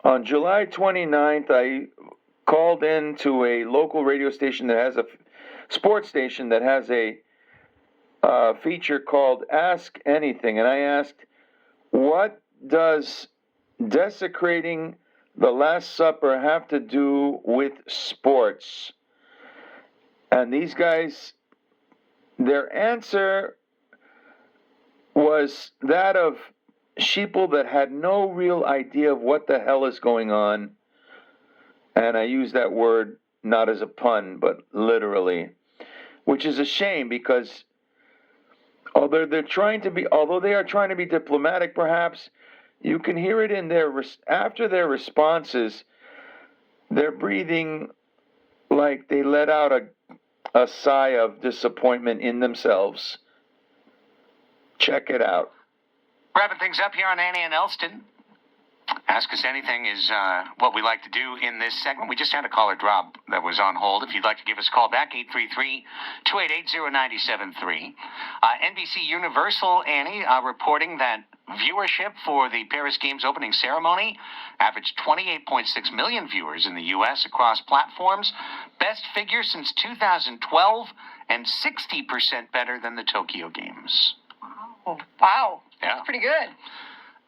On July 29th, I called in to a local radio station that has a sports station that has a feature called Ask Anything, and I asked, what does desecrating the Last Supper have to do with sports? And these guys, their answer was that of sheeple that had no real idea of what the hell is going on. And I use that word not as a pun, but literally, which is a shame because although they are trying to be diplomatic, perhaps you can hear it in after their responses. They're breathing like they let out a sigh of disappointment in themselves. Check it out. Wrapping things up here on Annie and Elston. Ask Us Anything is what we like to do in this segment. We just had a caller drop that was on hold. If you'd like to give us a call back, 833-288-0973. NBC Universal, Annie, reporting that viewership for the Paris Games opening ceremony averaged 28.6 million viewers in the U.S. across platforms. Best figure since 2012 and 60% better than the Tokyo Games. Oh, wow. Yeah. That's pretty good.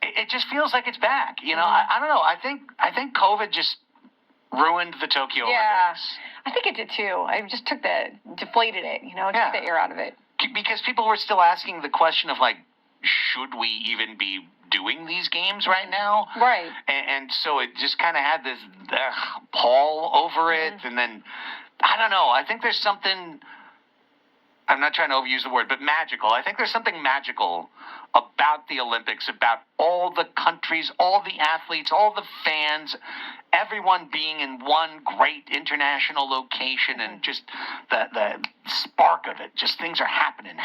It just feels like it's back. You know, I don't know. I think COVID just ruined the Tokyo Olympics. I think it did too. I just deflated it, took the air out of it. Because people were still asking the question of, like, should we even be doing these games right now? Right. And so it just kind of had this pall over it. And then, I don't know. I think there's something, I'm not trying to overuse the word, but magical. I think there's something magical about the Olympics, about all the countries, all the athletes, all the fans, everyone being in one great international location, and just the spark of it. Just things are happening.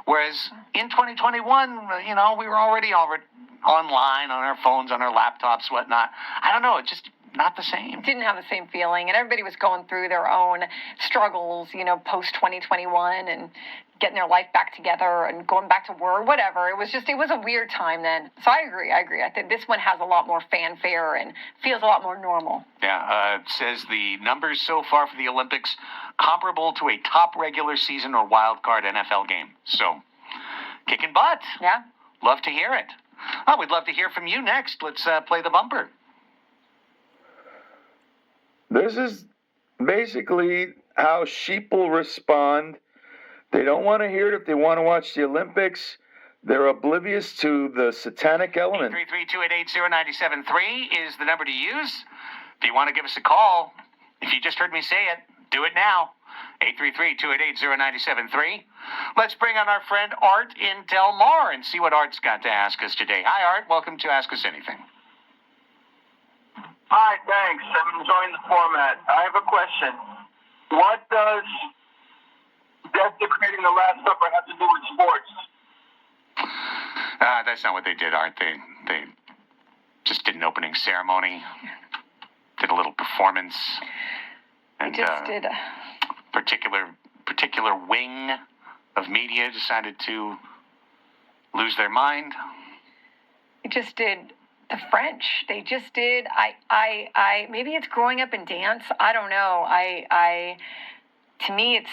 Whereas in 2021, we were already online on our phones, on our laptops, whatnot. I don't know. It just not the same. Didn't have the same feeling, and everybody was going through their own struggles, post 2021, and getting their life back together and going back to work, whatever. It was a weird time then. So I agree. I think this one has a lot more fanfare and feels a lot more normal. Yeah, it says the numbers so far for the Olympics comparable to a top regular season or wild card NFL game. So, kicking butt. Yeah. Love to hear it. Oh, we'd love to hear from you next. Let's play the bumper. This is basically how sheeple respond. They don't want to hear it if they want to watch the Olympics. They're oblivious to the satanic element. 833-288-0973 is the number to use. If you want to give us a call, if you just heard me say it, do it now. 833-288-0973. Let's bring on our friend Art in Del Mar and see what Art's got to ask us today. Hi, Art. Welcome to Ask Us Anything. Hi, thanks. I'm enjoying the format. I have a question. What does desecrating the Last Supper have to do with sports? That's not what they did, Art. They just did an opening ceremony, did a little performance, and they just did particular wing of media decided to lose their mind. They just did the French. They just did. I maybe it's growing up in dance. I don't know. To me, it's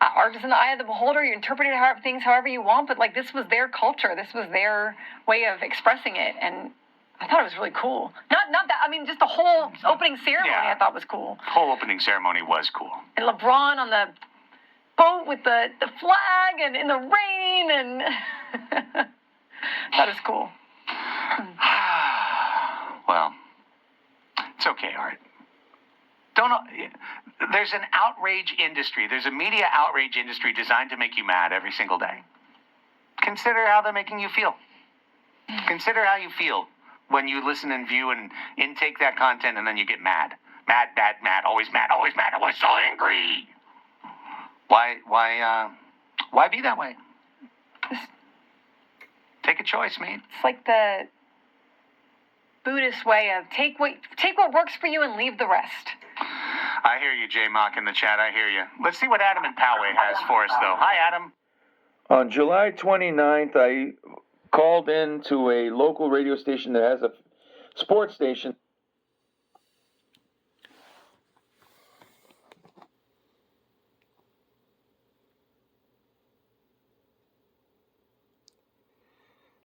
art is in the eye of the beholder. You interpret things however you want, but like this was their culture. This was their way of expressing it, and I thought it was really cool. Not that. I mean, just the whole opening ceremony. I thought was cool. The whole opening ceremony was cool. And LeBron on the boat with the flag and in the rain, and that was cool. Well, it's okay, Art. There's an outrage industry. There's a media outrage industry designed to make you mad every single day. Consider how they're making you feel. Consider how you feel when you listen and view and intake that content, and then you get mad. Mad, always mad, always so angry. Why be that way? Take a choice, man. It's like the Buddhist way of take what works for you and leave the rest. I hear you, J Mock, in the chat. I hear you. Let's see what Adam in Poway has for us, though. Hi, Adam. On July 29th, I called in to a local radio station that has a sports station.